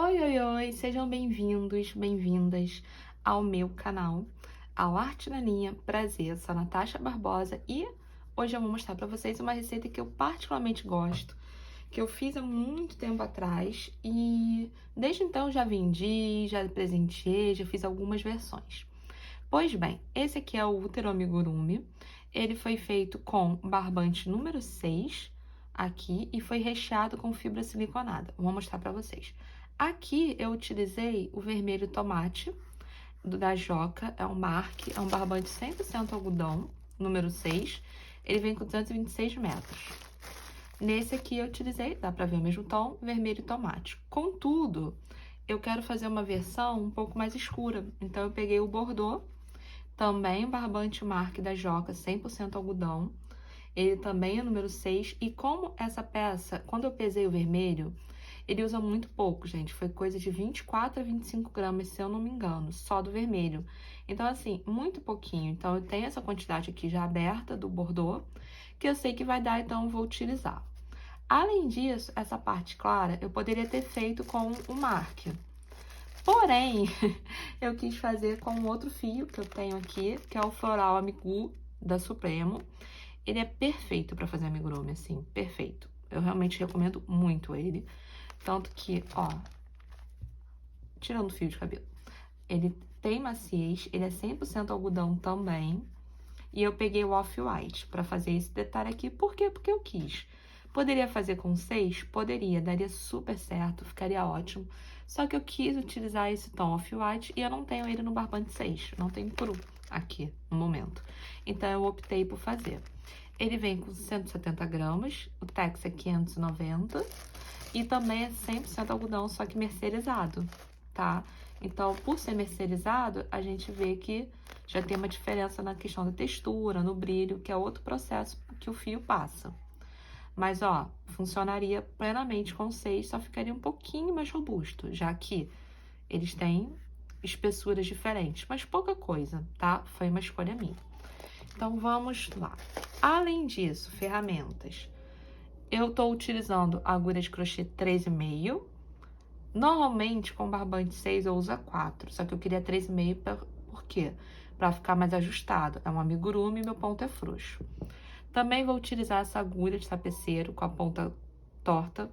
Oi, oi, oi, sejam bem-vindos, bem-vindas ao meu canal, ao Arte na Linha. Prazer, eu sou a Natasha Barbosa e hoje eu vou mostrar para vocês uma receita que eu particularmente gosto, que eu fiz há muito tempo atrás e desde então já vendi, já presenteei, já fiz algumas versões. Pois bem, esse aqui é o útero amigurumi. Ele foi feito com barbante número 6 aqui e foi recheado com fibra siliconada. Vou mostrar para vocês. Aqui eu utilizei o vermelho tomate da Joca, é um marque, é um barbante 100% algodão, número 6. Ele vem com 226 metros. Nesse aqui eu utilizei, dá para ver o mesmo tom, vermelho tomate. Contudo, eu quero fazer uma versão um pouco mais escura, então eu peguei o Bordeaux, também barbante marque da Joca, 100% algodão. Ele também é número 6. E como essa peça, quando eu pesei o vermelho, ele usa muito pouco, gente. Foi coisa de 24 a 25 gramas, se eu não me engano, só do vermelho. Então, assim, muito pouquinho. Então, eu tenho essa quantidade aqui já aberta do Bordeaux, que eu sei que vai dar, então eu vou utilizar. Além disso, essa parte clara, eu poderia ter feito com o marque. Porém, eu quis fazer com um outro fio que eu tenho aqui, que é o Floral Amigu da Supremo. Ele é perfeito para fazer amigurumi, assim, perfeito. Eu realmente recomendo muito ele. Tanto que, ó, tirando o fio de cabelo, ele tem maciez, ele é 100% algodão também. E eu peguei o Off-White para fazer esse detalhe aqui. Por quê? Porque eu quis. Poderia fazer com 6? Poderia, daria super certo, ficaria ótimo. Só que eu quis utilizar esse tom Off-White e eu não tenho ele no barbante 6, não tenho cru aqui no momento. Então eu optei por fazer. Ele vem com 170 gramas, o Tex é 590 e também é 100% algodão, só que mercerizado, tá? Então, por ser mercerizado, a gente vê que já tem uma diferença na questão da textura, no brilho, que é outro processo que o fio passa. Mas, ó, funcionaria plenamente com 6, só ficaria um pouquinho mais robusto, já que eles têm espessuras diferentes, mas pouca coisa, tá? Foi uma escolha minha. Então, vamos lá. Além disso, ferramentas. Eu tô utilizando agulha de crochê 3,5. Normalmente, com barbante 6, eu uso a 4, só que eu queria 3,5 por quê? Pra ficar mais ajustado. É um amigurumi e meu ponto é frouxo. Também vou utilizar essa agulha de tapeceiro com a ponta torta,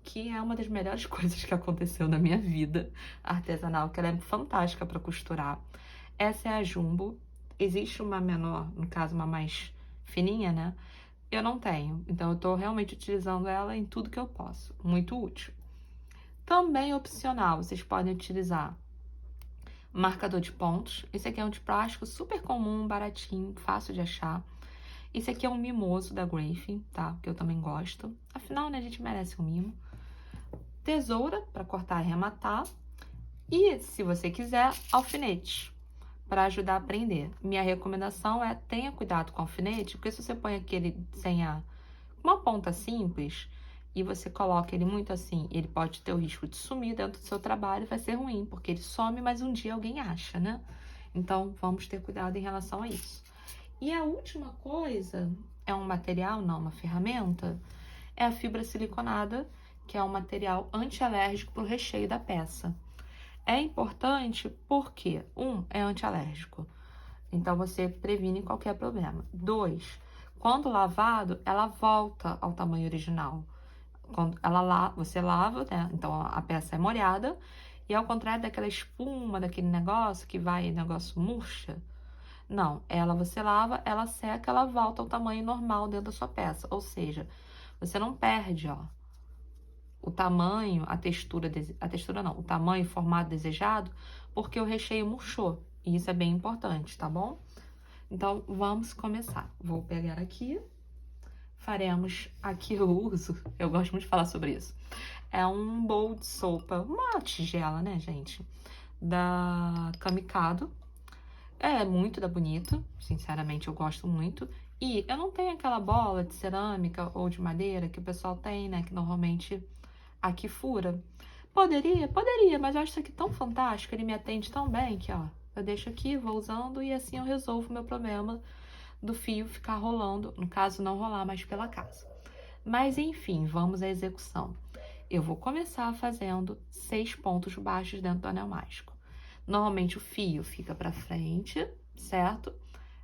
que é uma das melhores coisas que aconteceu na minha vida artesanal, que ela é fantástica para costurar. Essa é a Jumbo. Existe uma menor, no caso uma mais fininha, né? Eu não tenho, então eu tô realmente utilizando ela em tudo que eu posso. Muito útil. Também opcional, vocês podem utilizar marcador de pontos. Esse aqui é um de plástico super comum, baratinho, fácil de achar. Esse aqui é um mimoso da Grafe, tá? Que eu também gosto. Afinal, né, a gente merece um mimo. Tesoura para cortar e arrematar. E, se você quiser, alfinete para ajudar a prender. Minha recomendação é tenha cuidado com o alfinete, porque se você põe aquele sem uma ponta simples e você coloca ele muito assim, ele pode ter o risco de sumir dentro do seu trabalho e vai ser ruim, porque ele some, mas um dia alguém acha, né? Então, vamos ter cuidado em relação a isso. E a última coisa é um material, não uma ferramenta, é a fibra siliconada, que é um material antialérgico para o recheio da peça. É importante porque, é antialérgico, então você previne qualquer problema. 2, quando lavado, ela volta ao tamanho original. Quando você lava, né? Então a peça é molhada, e ao contrário daquela espuma, daquele negócio que vai, negócio murcha, não, você lava, ela seca, ela volta ao tamanho normal dentro da sua peça. Ou seja, você não perde, ó, o tamanho, a textura não, o tamanho, o formato desejado, porque o recheio murchou. E isso é bem importante, tá bom? Então, vamos começar. Vou pegar aqui, faremos, aqui eu gosto muito de falar sobre isso. É um bowl de sopa, uma tigela, né, gente? Da Kamikado. É muito da Bonito, sinceramente eu gosto muito. E eu não tenho aquela bola de cerâmica ou de madeira que o pessoal tem, né, que normalmente aqui fura. Poderia, mas eu acho isso aqui tão fantástico, ele me atende tão bem que, ó, eu deixo aqui, vou usando e assim eu resolvo o meu problema do fio ficar rolando, no caso não rolar mais pela casa. Mas enfim, vamos à execução. Eu vou começar fazendo 6 pontos baixos dentro do anel mágico. Normalmente o fio fica para frente, certo?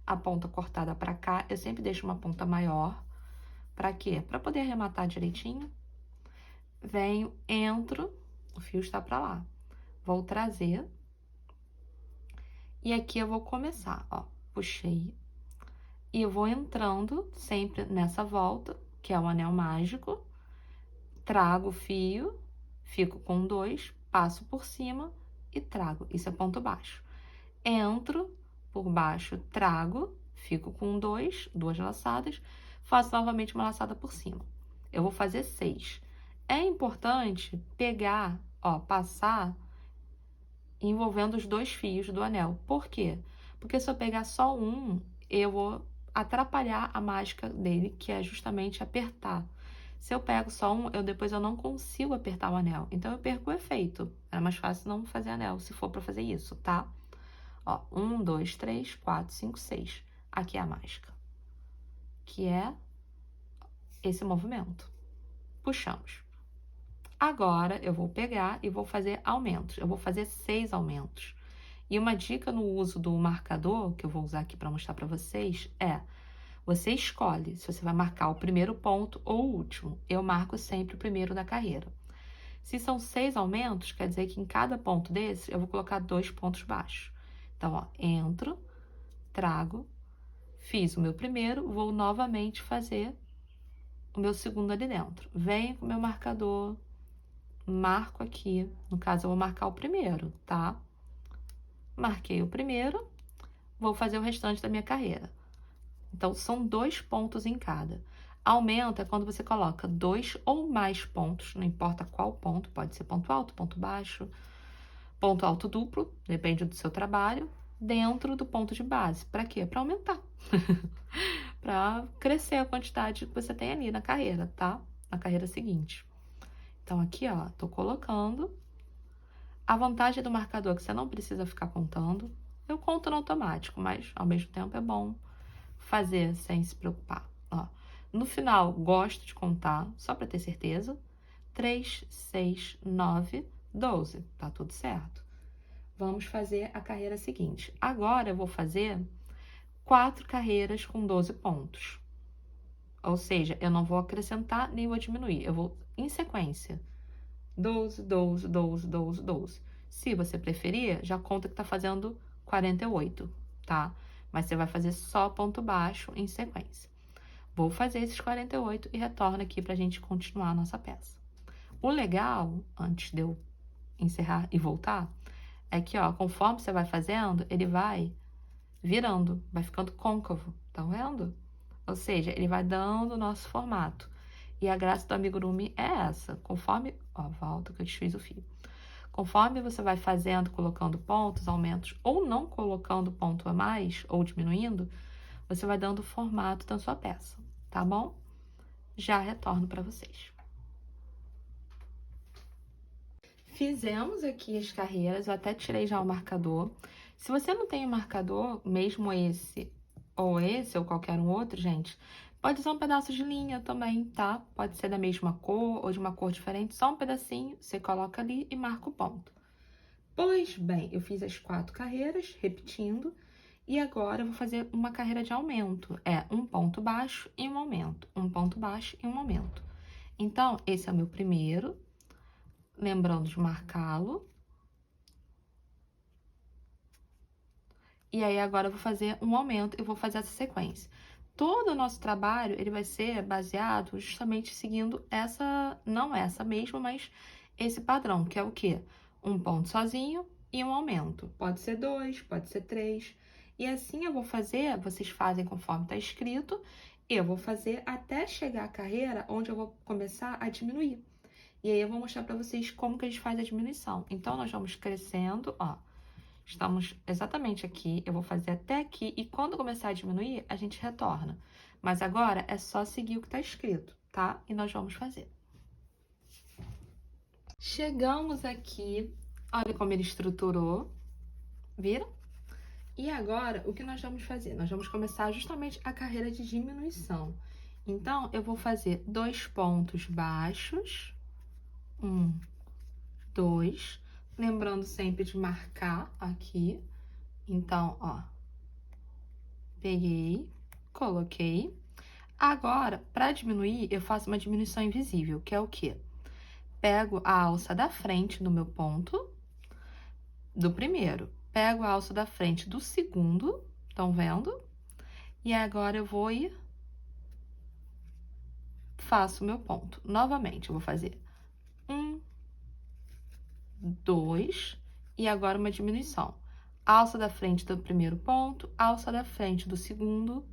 A ponta cortada para cá, eu sempre deixo uma ponta maior. Para quê? Para poder arrematar direitinho. Venho, entro, o fio está para lá. Vou trazer. E aqui eu vou começar, ó. Puxei. E eu vou entrando sempre nessa volta, que é o anel mágico. Trago o fio, fico com 2, passo por cima e trago. Isso é ponto baixo. Entro por baixo, trago, fico com 2 laçadas, faço novamente uma laçada por cima. Eu vou fazer 6. É importante pegar, ó, passar envolvendo os 2 fios do anel. Por quê? Porque se eu pegar só um, eu vou atrapalhar a mágica dele, que é justamente apertar. Se eu pego só um, depois eu não consigo apertar o anel. Então, eu perco o efeito. É mais fácil não fazer anel, se for para fazer isso, tá? Ó, 1, 2, 3, 4, 5, 6. Aqui é a mágica, que é esse movimento. Puxamos. Agora, eu vou pegar e vou fazer aumentos. Eu vou fazer 6 aumentos. E uma dica no uso do marcador, que eu vou usar aqui para mostrar para vocês, é: você escolhe se você vai marcar o primeiro ponto ou o último. Eu marco sempre o primeiro da carreira. Se são 6 aumentos, quer dizer que em cada ponto desse, eu vou colocar 2 pontos baixos. Então, ó, entro, trago, fiz o meu primeiro, vou novamente fazer o meu segundo ali dentro. Venho com o meu marcador, marco aqui, no caso eu vou marcar o primeiro, tá? Marquei o primeiro, vou fazer o restante da minha carreira. Então, são 2 pontos em cada. Aumento é quando você coloca 2 ou mais pontos, não importa qual ponto, pode ser ponto alto, ponto alto duplo, depende do seu trabalho, dentro do ponto de base. Para quê? Para aumentar. Para crescer a quantidade que você tem ali na carreira, tá? Na carreira seguinte. Então, aqui, ó, tô colocando. A vantagem do marcador é que você não precisa ficar contando. Eu conto no automático, mas ao mesmo tempo é bom fazer sem se preocupar. Ó, no final, gosto de contar, só para ter certeza. 3, 6, 9, 12. Tá tudo certo. Vamos fazer a carreira seguinte. Agora, eu vou fazer 4 carreiras com 12 pontos. Ou seja, eu não vou acrescentar nem vou diminuir. Eu vou em sequência. 12, 12, 12, 12, 12. Se você preferir, já conta que tá fazendo 48, tá? Mas você vai fazer só ponto baixo em sequência. Vou fazer esses 48 e retorno aqui pra gente continuar a nossa peça. O legal, antes de eu encerrar e voltar, é que, ó, conforme você vai fazendo, ele vai virando, vai ficando côncavo, tá vendo? Ou seja, ele vai dando o nosso formato. E a graça do amigurumi é essa, conforme, ó, volta que eu desfiz o fio. Conforme você vai fazendo, colocando pontos, aumentos, ou não colocando ponto a mais, ou diminuindo, você vai dando o formato da sua peça, tá bom? Já retorno para vocês. Fizemos aqui as carreiras, eu até tirei já o marcador. Se você não tem o marcador, mesmo esse, ou qualquer um outro, gente, pode usar um pedaço de linha também, tá? Pode ser da mesma cor ou de uma cor diferente, só um pedacinho, você coloca ali e marca o ponto. Pois bem, eu fiz as 4 carreiras, repetindo, e agora eu vou fazer uma carreira de aumento. É um ponto baixo e um aumento, um ponto baixo e um aumento. Então, esse é o meu primeiro, lembrando de marcá-lo. E aí, agora eu vou fazer um aumento, eu vou fazer essa sequência. Todo o nosso trabalho, ele vai ser baseado justamente seguindo essa, não essa mesma, mas esse padrão, que é o quê? Um ponto sozinho e um aumento. Pode ser 2, pode ser 3. E assim eu vou fazer, vocês fazem conforme tá escrito, eu vou fazer até chegar a carreira onde eu vou começar a diminuir. E aí eu vou mostrar pra vocês como que a gente faz a diminuição. Então, nós vamos crescendo, ó. Estamos exatamente aqui, eu vou fazer até aqui, e quando começar a diminuir, a gente retorna. Mas agora é só seguir o que tá escrito, tá? E nós vamos fazer. Chegamos aqui, olha como ele estruturou, viram? E agora, o que nós vamos fazer? Nós vamos começar justamente a carreira de diminuição. Então, eu vou fazer 2 pontos baixos, 1, 2. Lembrando sempre de marcar aqui. Então, ó, peguei, coloquei. Agora, para diminuir, eu faço uma diminuição invisível, que é o quê? Pego a alça da frente do meu ponto, do primeiro. Pego a alça da frente do segundo, estão vendo? E agora eu vou e faço o meu ponto. Novamente, eu vou fazer 1, 2, e agora uma diminuição. Alça da frente do primeiro ponto, alça da frente do segundo,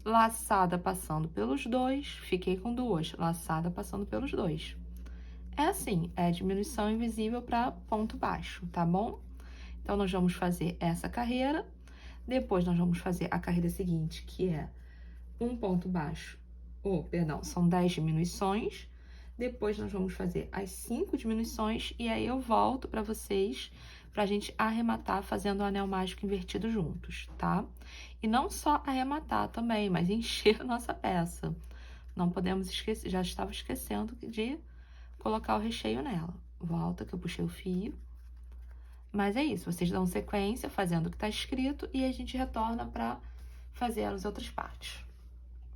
laçada passando pelos dois, fiquei com 2, laçada passando pelos dois. É assim, é diminuição invisível para ponto baixo, tá bom? Então, nós vamos fazer essa carreira, depois nós vamos fazer a carreira seguinte, que é um ponto baixo, perdão, são 10 diminuições, depois nós vamos fazer as 5 diminuições, e aí eu volto para vocês, pra gente arrematar fazendo o anel mágico invertido juntos, tá? E não só arrematar também, mas encher a nossa peça. Não podemos esquecer, já estava esquecendo de colocar o recheio nela. Volta que eu puxei o fio. Mas é isso, vocês dão sequência fazendo o que tá escrito e a gente retorna para fazer as outras partes.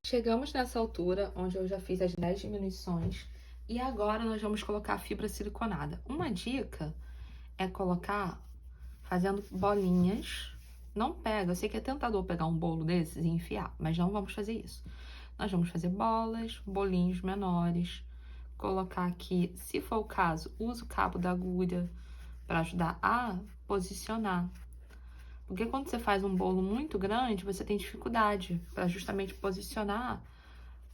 Chegamos nessa altura, onde eu já fiz as 10 diminuições, e agora nós vamos colocar a fibra siliconada. Uma dica é colocar fazendo bolinhas. Não pega, eu sei que é tentador pegar um bolo desses e enfiar, mas não vamos fazer isso. Nós vamos fazer bolas, bolinhos menores, colocar aqui, se for o caso, use o cabo da agulha para ajudar a posicionar. Porque quando você faz um bolo muito grande, você tem dificuldade para justamente posicionar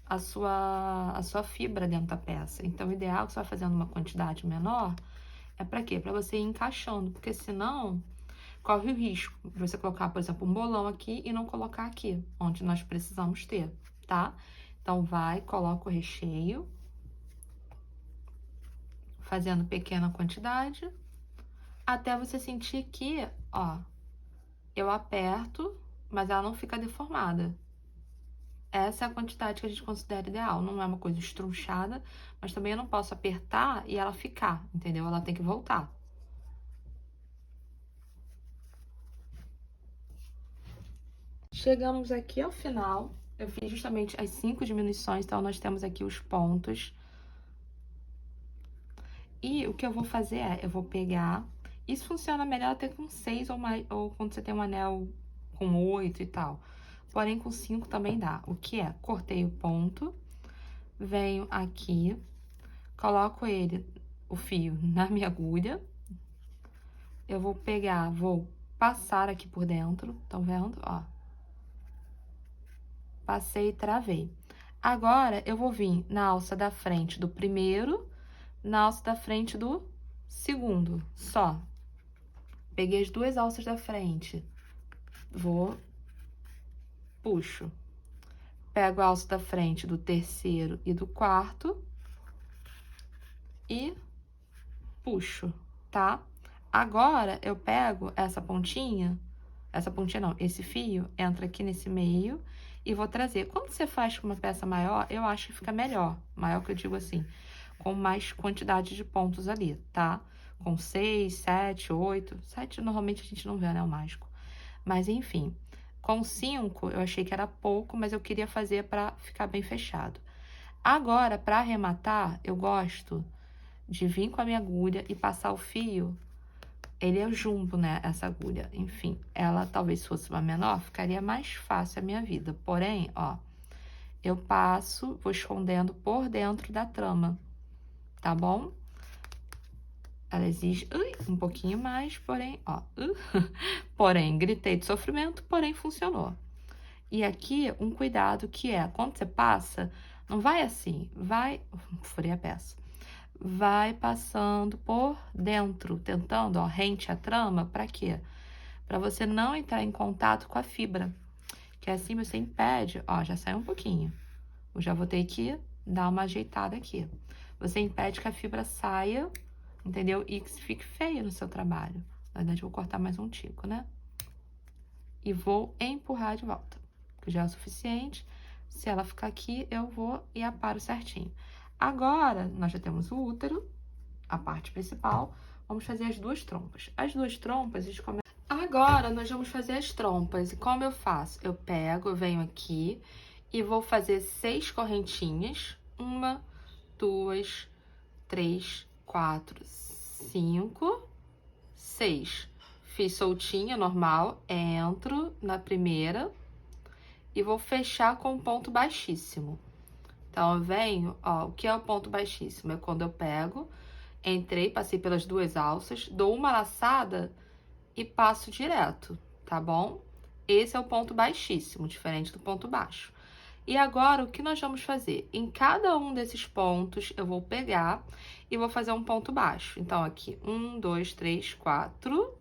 a sua fibra dentro da peça. Então, o ideal é que você vai fazendo uma quantidade menor, é para quê? Para você ir encaixando, porque senão corre o risco de você colocar, por exemplo, um bolão aqui e não colocar aqui, onde nós precisamos ter, tá? Então, coloca o recheio, fazendo pequena quantidade, até você sentir que, ó, eu aperto, mas ela não fica deformada. Essa é a quantidade que a gente considera ideal. Não é uma coisa estrunchada, mas também eu não posso apertar e ela ficar, entendeu? Ela tem que voltar. Chegamos aqui ao final. Eu fiz justamente as 5 diminuições, então nós temos aqui os pontos. E o que eu vou fazer eu vou pegar... Isso funciona melhor até com 6 ou mais, ou quando você tem um anel com 8 e tal. Porém, com 5 também dá. O que é? Cortei o ponto, venho aqui, coloco o fio na minha agulha. Eu vou pegar, vou passar aqui por dentro, estão vendo? Ó. Passei e travei. Agora, eu vou vir na alça da frente do primeiro, na alça da frente do segundo, só. Peguei as 2 alças da frente, puxo. Pego a alça da frente do terceiro e do quarto e puxo, tá? Agora, eu pego essa pontinha não, esse fio, entra aqui nesse meio e vou trazer. Quando você faz com uma peça maior, eu acho que fica melhor. Maior que eu digo assim, com mais quantidade de pontos ali, tá? Com 6, 7, 8. 7, normalmente a gente não vê anel mágico. Mas, enfim, com 5, eu achei que era pouco, mas eu queria fazer para ficar bem fechado. Agora, para arrematar, eu gosto de vir com a minha agulha e passar o fio. Ele é jumbo, né, essa agulha. Enfim, ela talvez fosse uma menor, ficaria mais fácil a minha vida. Porém, ó, eu passo, vou escondendo por dentro da trama, tá bom? Ela exige um pouquinho mais, porém, ó, porém, gritei de sofrimento, porém funcionou. E aqui, um cuidado que é, quando você passa, não vai assim, furei a peça. Vai passando por dentro, tentando, ó, rente a trama, pra quê? Pra você não entrar em contato com a fibra, que assim você impede, ó, já saiu um pouquinho. Eu já vou ter que dar uma ajeitada aqui. Você impede que a fibra saia, entendeu? E que fique feia no seu trabalho. Na verdade, eu vou cortar mais um tico, né? E vou empurrar de volta, que já é o suficiente. Se ela ficar aqui, eu vou e aparo certinho. Agora, nós já temos o útero, a parte principal, vamos fazer as duas trompas. As duas trompas, a gente começa... Agora, nós vamos fazer as trompas. E como eu faço? Eu pego, eu venho aqui e vou fazer 6 correntinhas. 1, 2, 3, 4, 5, 6. Fiz soltinha, normal. Entro na primeira e vou fechar com um ponto baixíssimo. Então, eu venho, ó, o que é o ponto baixíssimo? É quando eu pego, entrei, passei pelas duas alças, dou uma laçada e passo direto, tá bom? Esse é o ponto baixíssimo, diferente do ponto baixo. E agora, o que nós vamos fazer? Em cada um desses pontos, eu vou pegar e vou fazer um ponto baixo. Então, aqui, 1, 2, 3, 4,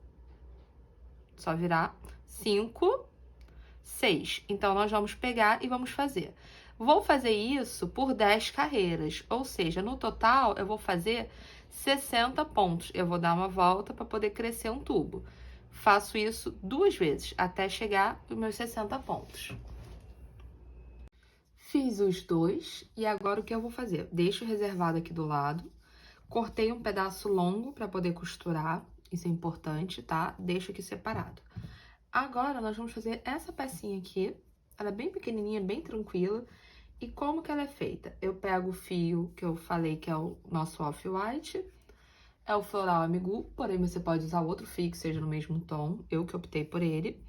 só virar, 5, 6. Então, nós vamos pegar e vamos fazer. Vou fazer isso por 10 carreiras, ou seja, no total, eu vou fazer 60 pontos. Eu vou dar uma volta para poder crescer um tubo. Faço isso 2 vezes, até chegar nos meus 60 pontos. Fiz os 2, e agora o que eu vou fazer? Deixo reservado aqui do lado, cortei um pedaço longo para poder costurar, isso é importante, tá? Deixo aqui separado. Agora, nós vamos fazer essa pecinha aqui, ela é bem pequenininha, bem tranquila. E como que ela é feita? Eu pego o fio que eu falei que é o nosso off-white, é o floral amigu, porém você pode usar outro fio que seja no mesmo tom, eu que optei por ele.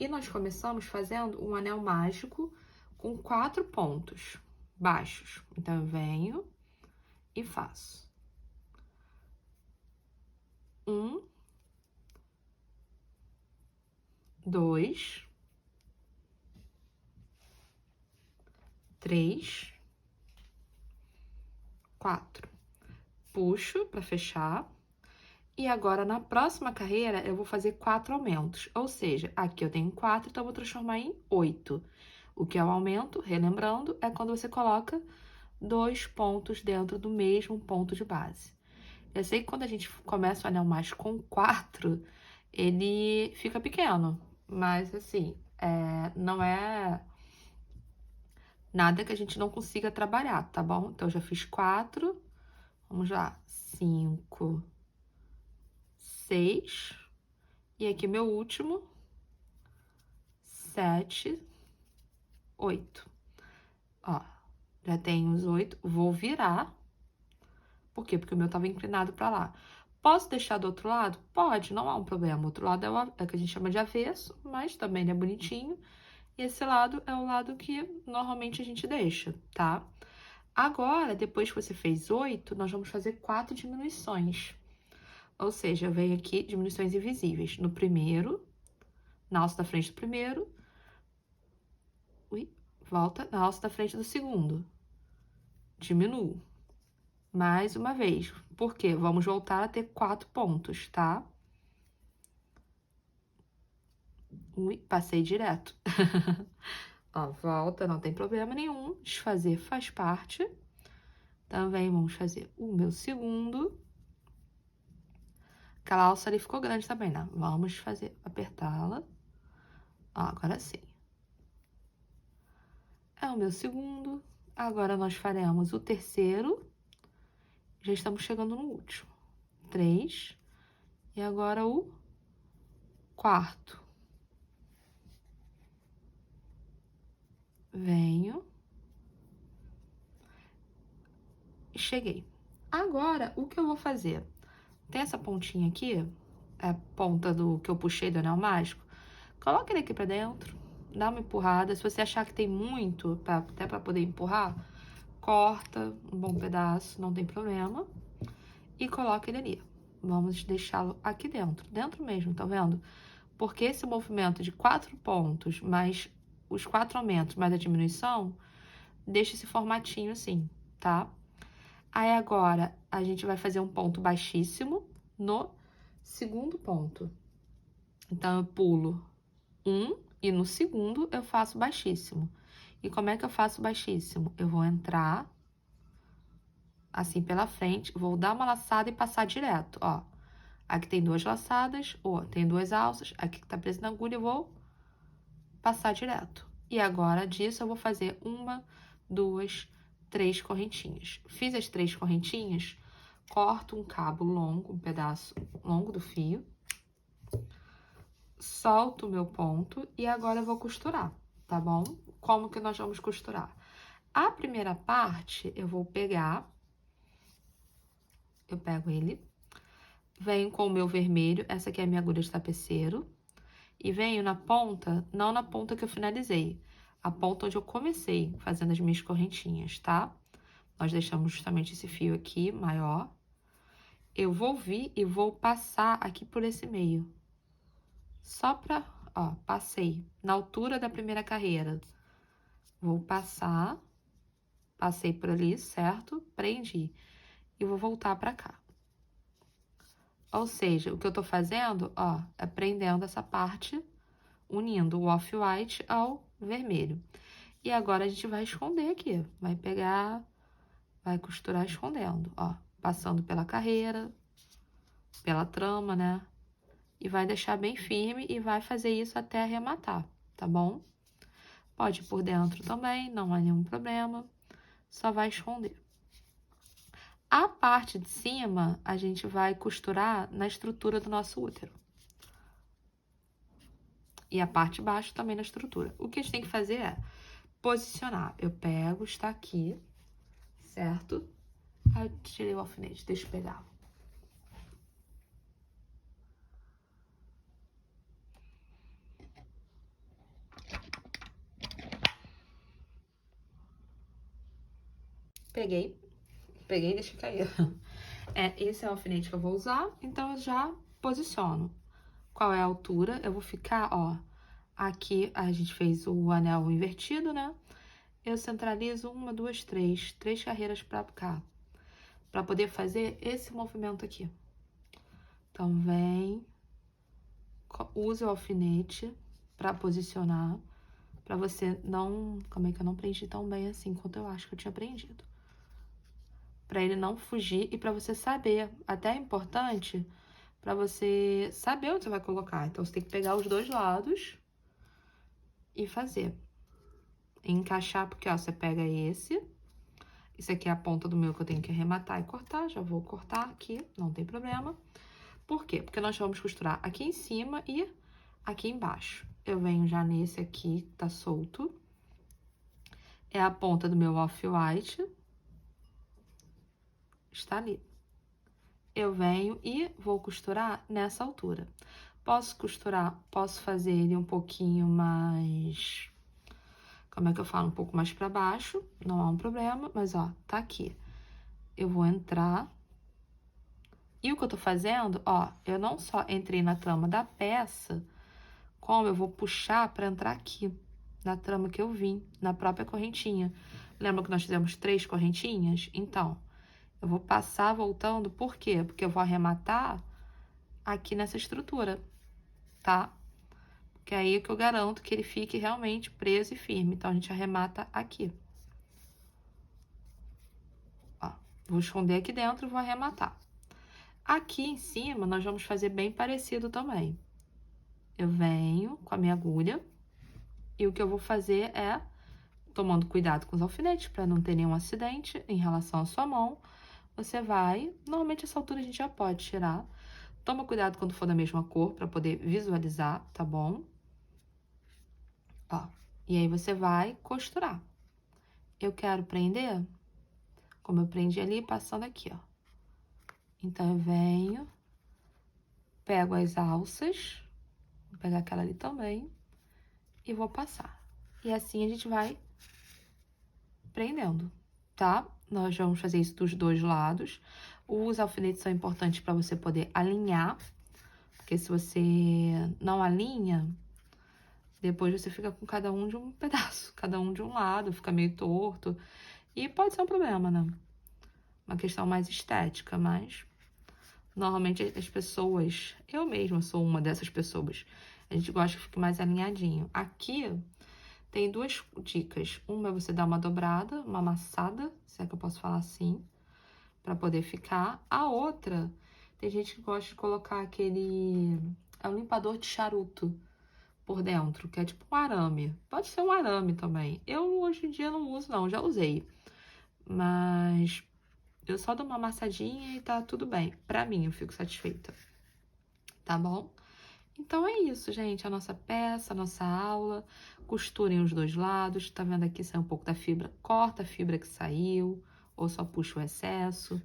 E nós começamos fazendo um anel mágico com 4 pontos baixos. Então, eu venho e faço. 1, 2, 3, 4. Puxo para fechar. E agora, na próxima carreira, eu vou fazer 4 aumentos. Ou seja, aqui eu tenho 4, então eu vou transformar em 8. O que é o aumento, relembrando, é quando você coloca 2 pontos dentro do mesmo ponto de base. Eu sei que quando a gente começa o anel mágico com 4, ele fica pequeno. Mas, assim, não é nada que a gente não consiga trabalhar, tá bom? Então, eu já fiz 4. Vamos lá. 5, 6. E aqui, meu último. 7, 8. Ó, já tenho os 8. Vou virar. Por quê? Porque o meu tava inclinado pra lá. Posso deixar do outro lado? Pode, não há um problema. O outro lado é o que a gente chama de avesso, mas também ele é bonitinho. E esse lado é o lado que normalmente a gente deixa, tá? Agora, depois que você fez 8, nós vamos fazer 4 diminuições. Ou seja, eu venho aqui, diminuições invisíveis. No primeiro, na alça da frente do primeiro. Volta na alça da frente do segundo. Diminuo. Mais uma vez. Por quê? Vamos voltar a ter 4 pontos, tá? Passei direto. Ó, volta, não tem problema nenhum. Desfazer faz parte. Também vamos fazer o meu segundo. Aquela alça ali ficou grande também, né? Vamos fazer, apertá-la. Ó, agora sim. É o meu segundo. Agora, nós faremos o terceiro. Já estamos chegando no último. 3. E agora o quarto. Venho. E cheguei. Agora, o que eu vou fazer? Tem essa pontinha aqui, a ponta do que eu puxei do anel mágico. Coloca ele aqui pra dentro, dá uma empurrada. Se você achar que tem muito, até pra poder empurrar, corta um bom pedaço, não tem problema. E coloca ele ali. Vamos deixá-lo aqui dentro mesmo, tá vendo? Porque esse movimento de 4 pontos, mais os 4 aumentos, mais a diminuição, deixa esse formatinho assim, tá? Aí, agora, a gente vai fazer um ponto baixíssimo no segundo ponto. Então, eu pulo 1 e no segundo eu faço baixíssimo. E como é que eu faço baixíssimo? Eu vou entrar assim pela frente, vou dar uma laçada e passar direto, ó. Aqui tem 2 laçadas, ó, tem 2 alças, aqui que tá preso na agulha, eu vou passar direto. E agora, disso, eu vou fazer 1, 2, 3 correntinhas. Fiz as 3 correntinhas, corto um cabo longo, um pedaço longo do fio, solto o meu ponto e agora eu vou costurar, tá bom? Como que nós vamos costurar? A primeira parte, eu vou pegar, eu pego ele, venho com o meu vermelho, essa aqui é a minha agulha de tapeceiro, e venho na ponta, não na ponta que eu finalizei, a ponta onde eu comecei fazendo as minhas correntinhas, tá? Nós deixamos justamente esse fio aqui, maior. Eu vou vir e vou passar aqui por esse meio. Só pra, ó, passei na altura da primeira carreira. Vou passar, passei por ali, certo? Prendi. E vou voltar pra cá. Ou seja, o que eu tô fazendo, ó, é prendendo essa parte, unindo o off-white ao vermelho. E agora a gente vai esconder aqui. Vai pegar, vai costurar escondendo, ó. Passando pela carreira, pela trama, né? E vai deixar bem firme e vai fazer isso até arrematar, tá bom? Pode ir por dentro também, não há nenhum problema. Só vai esconder. A parte de cima, a gente vai costurar na estrutura do nosso útero. E a parte de baixo também na estrutura. O que a gente tem que fazer é posicionar. Eu pego, está aqui, certo? Aí eu tirei o alfinete, deixa eu pegar. Peguei, e deixei cair. Esse é o alfinete que eu vou usar, então eu já posiciono. Qual é a altura? Eu vou ficar, ó, aqui a gente fez o anel invertido, né? Eu centralizo uma, duas, três carreiras pra cá, pra poder fazer esse movimento aqui. Então, vem, usa o alfinete pra posicionar, pra você não... Calma aí que eu não prendi tão bem assim quanto eu acho que eu tinha prendido. Pra ele não fugir e pra você saber. Até é importante pra você saber onde você vai colocar. Então, você tem que pegar os dois lados e fazer. Encaixar, porque, ó, você pega esse. Isso aqui é a ponta do meu que eu tenho que arrematar e cortar. Já vou cortar aqui, não tem problema. Por quê? Porque nós vamos costurar aqui em cima e aqui embaixo. Eu venho já nesse aqui, que tá solto. É a ponta do meu off-white. Está ali. Eu venho e vou costurar nessa altura. Posso costurar, posso fazer ele um pouquinho mais... Como é que eu falo? Um pouco mais pra baixo, não há um problema, mas ó, tá aqui. Eu vou entrar. E o que eu tô fazendo, ó, eu não só entrei na trama da peça, como eu vou puxar pra entrar aqui, na trama que eu vim, na própria correntinha. Lembra que nós fizemos 3 correntinhas? Então, eu vou passar voltando, por quê? Porque eu vou arrematar aqui nessa estrutura, tá? Porque aí é que eu garanto que ele fique realmente preso e firme. Então, a gente arremata aqui. Ó, vou esconder aqui dentro e vou arrematar. Aqui em cima, nós vamos fazer bem parecido também. Eu venho com a minha agulha e o que eu vou fazer é, tomando cuidado com os alfinetes para não ter nenhum acidente em relação à sua mão, você vai, normalmente essa altura a gente já pode tirar. Toma cuidado quando for da mesma cor para poder visualizar, tá bom? Ó, e aí você vai costurar. Eu quero prender, como eu prendi ali, passando aqui, ó. Então, eu venho, pego as alças, vou pegar aquela ali também, e vou passar. E assim a gente vai prendendo, tá? Nós vamos fazer isso dos dois lados. Os alfinetes são importantes para você poder alinhar, porque se você não alinha, depois você fica com cada um de um pedaço, cada um de um lado, fica meio torto. E pode ser um problema, né? Uma questão mais estética, mas normalmente as pessoas, eu mesma sou uma dessas pessoas, a gente gosta que fique mais alinhadinho. Aqui tem 2 dicas. Uma é você dar uma dobrada, uma amassada, se é que eu posso falar assim, pra poder ficar. A outra, tem gente que gosta de colocar aquele... É um limpador de charuto por dentro, que é tipo um arame. Pode ser um arame também. Eu, hoje em dia, não uso, não. Já usei. Mas Eu só dou uma amassadinha e tá tudo bem. Pra mim, eu fico satisfeita. Tá bom? Então é isso, gente. A nossa peça, a nossa aula. Costurem os dois lados. Tá vendo aqui? Saiu um pouco da fibra. Corta a fibra que saiu. Ou só puxa o excesso.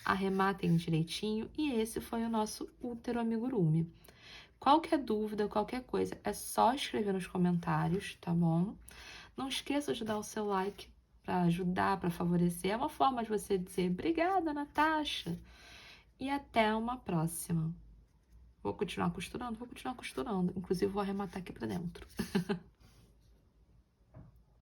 Arrematem direitinho. E esse foi o nosso útero amigurumi. Qualquer dúvida, qualquer coisa, é só escrever nos comentários, tá bom? Não esqueça de dar o seu like para ajudar, para favorecer. É uma forma de você dizer obrigada, Natasha. E até uma próxima. Vou continuar costurando? Vou continuar costurando. Inclusive, vou arrematar aqui para dentro.